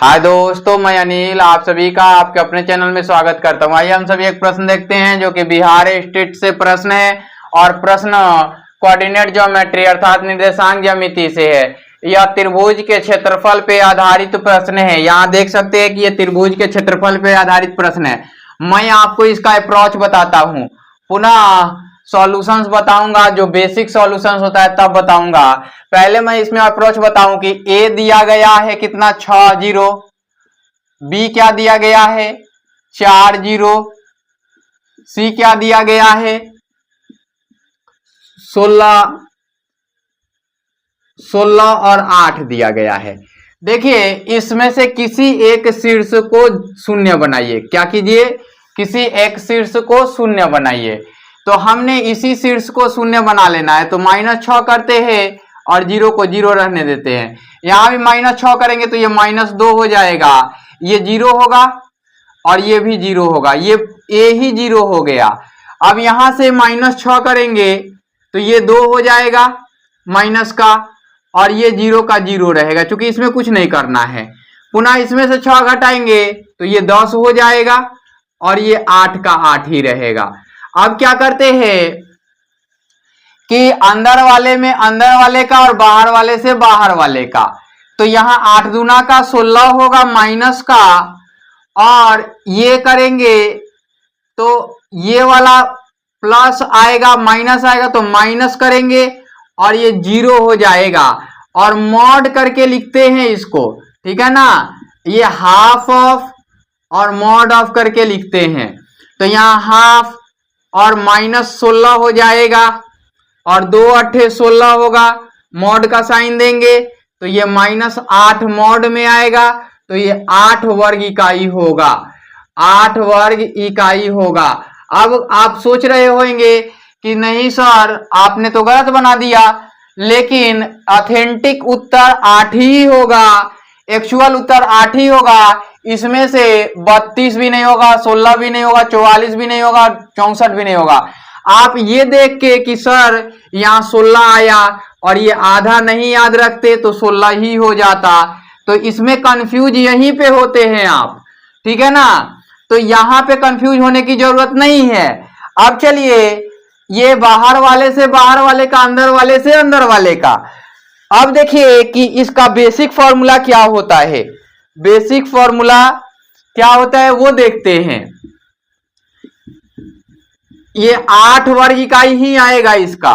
हाय दोस्तों, मैं अनिल आप सभी का आपके अपने चैनल में स्वागत करता हूँ। आइए हम सभी एक प्रश्न देखते हैं जो कि बिहार स्टेट से प्रश्न है और प्रश्न कोऑर्डिनेट ज्योमेट्री अर्थात निर्देशांक ज्यामिति से है। यह त्रिभुज के क्षेत्रफल पे आधारित प्रश्न है। यहाँ देख सकते हैं कि यह त्रिभुज के क्षेत्रफल पे आधारित प्रश्न है। मैं आपको इसका अप्रोच बताता हूँ, पुनः सॉल्यूशंस बताऊंगा, जो बेसिक सॉल्यूशंस होता है तब बताऊंगा। पहले मैं इसमें अप्रोच बताऊं कि ए दिया गया है कितना 6 जीरो, बी क्या दिया गया है 4 जीरो, सी क्या दिया गया है 16 और 8 दिया गया है। देखिए इसमें से किसी एक शीर्ष को शून्य बनाइए। क्या कीजिए, किसी एक शीर्ष को शून्य बनाइए। तो हमने इसी शीर्ष को शून्य बना लेना है, तो -6 करते हैं और 0 को 0 रहने देते हैं। यहां भी -6 करेंगे तो ये -2 हो जाएगा, ये 0 होगा और ये भी 0 होगा, ये ए ही 0 हो गया। अब यहां से -6 करेंगे तो ये 2 हो जाएगा माइनस का, और ये 0 का 0 रहेगा क्योंकि इसमें कुछ नहीं करना है। पुनः इसमें से 6 घटाएंगे तो ये 10 हो जाएगा और ये 8 का 8 ही रहेगा। अब क्या करते हैं कि अंदर वाले में अंदर वाले का और बाहर वाले से बाहर वाले का, तो यहाँ 8 दूना का 16 होगा माइनस का, और ये करेंगे तो ये वाला प्लस आएगा माइनस आएगा तो माइनस करेंगे और ये 0 हो जाएगा। और मॉड करके लिखते हैं इसको, ठीक है ना, ये हाफ ऑफ और मॉड ऑफ करके लिखते हैं। तो यहाँ हाफ और -16 हो जाएगा और 2 8 16 होगा, मॉड का साइन देंगे तो ये -8 मॉड में आएगा, तो ये 8 वर्ग इकाई होगा, 8 वर्ग इकाई होगा। अब आप सोच रहे होंगे कि नहीं सर आपने तो गलत बना दिया, लेकिन ऑथेंटिक उत्तर 8 ही होगा, एक्चुअल उत्तर 8 ही होगा। इसमें से 32 भी नहीं होगा, 16 भी नहीं होगा, 44 भी नहीं होगा, 64 भी नहीं होगा। आप ये देख के कि सर यहाँ 16 आया और ये आधा नहीं याद रखते तो 16 ही हो जाता, तो इसमें कंफ्यूज यहीं पे होते हैं आप, ठीक है ना। तो यहाँ पे कंफ्यूज होने की जरूरत नहीं है। अब चलिए ये बाहर वाले से बाहर वाले का, अंदर वाले से अंदर वाले का। अब देखिए कि इसका बेसिक फॉर्मूला क्या होता है। बेसिक फॉर्मूला क्या होता है वो देखते हैं। ये 8 वर्ग इकाई ही आएगा इसका।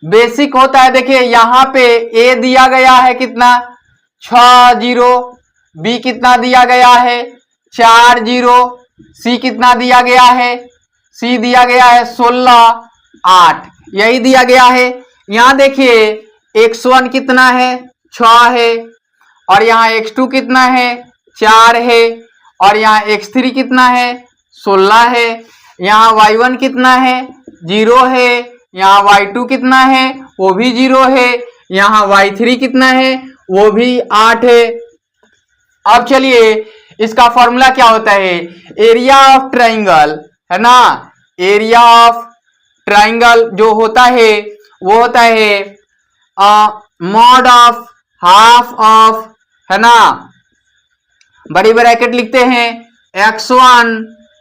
बेसिक होता है, देखिए यहां पे ए दिया गया है कितना 6 जीरो, बी कितना दिया गया है 4 जीरो, सी कितना दिया गया है, सी दिया गया है 16 8, यही दिया गया है। यहां देखिए x1 कितना है 6 है, और यहाँ x2 कितना है 4 है, और यहाँ x3 कितना है 16 है। यहाँ y1 कितना है 0 है, यहाँ y2 कितना है वो भी 0 है, यहाँ y3 कितना है वो भी 8 है। अब चलिए इसका फॉर्मूला क्या होता है। एरिया ऑफ ट्राइंगल है ना, एरिया ऑफ ट्राइंगल जो होता है वो होता है मॉड ऑफ हाफ ऑफ, है ना, बड़ी ब्रैकेट लिखते हैं x1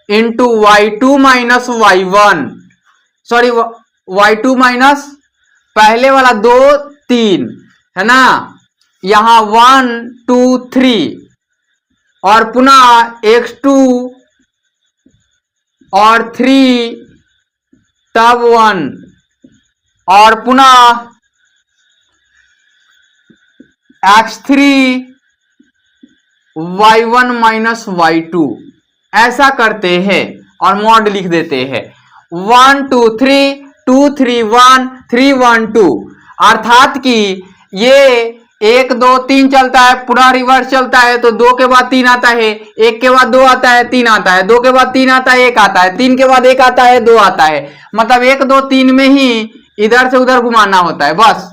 into y2 minus y1, sorry y2 minus पहले वाला 2 3 है ना, यहाँ 1 2 3, और पुनः x2 और 3 तब 1, और पुनः x3 y1 माइनस y2, ऐसा करते हैं और मॉड लिख देते हैं 1 2 3 2 3 1 3 1 2, अर्थात कि ये 1 2 3 चलता है, पूरा रिवर्स चलता है तो 2 के बाद 3 आता है, 1 के बाद 2 आता है, 3 आता है, 2 के बाद 3 आता है, 1 आता है, 3 के बाद 1 आता है, 2 आता है। मतलब 1 2 3 में ही इधर से उधर घुमाना होता है, बस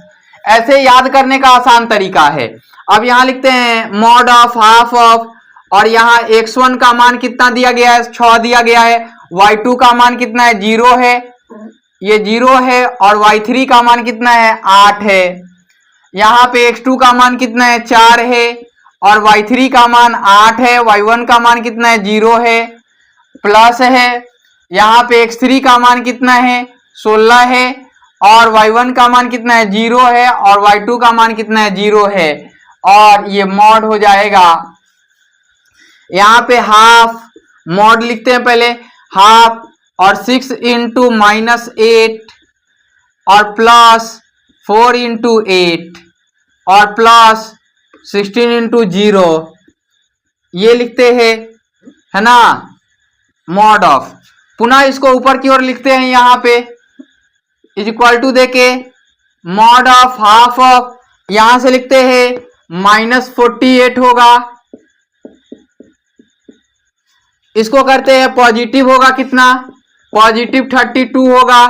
ऐसे याद करने का आसान तरीका है। अब यहाँ लिखते हैं मॉड ऑफ हाफ ऑफ, और यहाँ x1 का मान कितना दिया गया है 6 दिया गया है, y2 का मान कितना है 0 है, ये 0 है, और y3 का मान कितना है 8 है। यहाँ पे x2 का मान कितना है 4 है, और y3 का मान 8 है, y1 का मान कितना है 0 है, प्लस है यहाँ पे x3 का मान कितना है 16 है, और y1 का मान कितना है 0 है, और y2 का मान कितना है 0 है, और ये मॉड हो जाएगा। यहाँ पे हाफ मॉड लिखते हैं पहले, हाफ और 6 इंटू -8 और प्लस 4 इंटू 8 और प्लस 16 इंटू 0, ये लिखते हैं, है ना, मॉड ऑफ। पुनः इसको ऊपर की ओर लिखते हैं यहाँ पे इज इक्वल टू देके मॉड ऑफ हाफ ऑफ, यहां से लिखते हैं -48 होगा, इसको करते हैं पॉजिटिव होगा कितना, पॉजिटिव 32 होगा,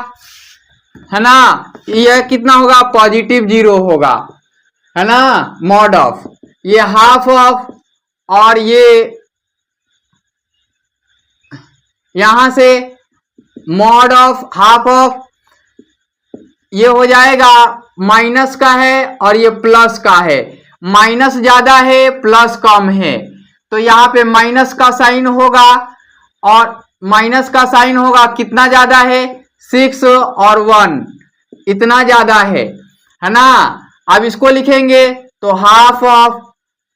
है ना, यह कितना होगा पॉजिटिव 0 होगा, है ना, मॉड ऑफ ये हाफ ऑफ, और ये यहां से मॉड ऑफ हाफ ऑफ, ये हो जाएगा माइनस का है और ये प्लस का है, माइनस ज्यादा है प्लस कम है, तो यहाँ पे माइनस का साइन होगा, और माइनस का साइन होगा कितना ज्यादा है 6 और 1 इतना ज्यादा है ना। अब इसको लिखेंगे तो हाफ ऑफ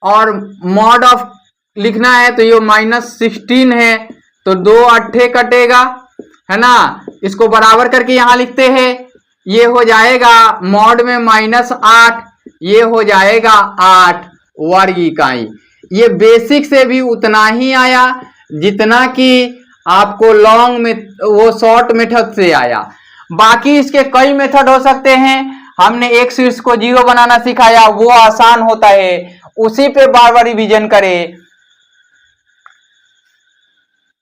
और मॉड ऑफ लिखना है तो ये -16 है, तो 2 अट्ठे कटेगा, है ना, इसको बराबर करके यहाँ लिखते हैं, ये हो जाएगा मॉड में -8, ये हो जाएगा 8 वर्ग इकाई। ये बेसिक से भी उतना ही आया जितना कि आपको लॉन्ग में वो शॉर्ट मेथड से आया। बाकी इसके कई मेथड हो सकते हैं, हमने एक शीर्ष को 0 बनाना सिखाया, वो आसान होता है, उसी पे बार बार रिवीजन करें।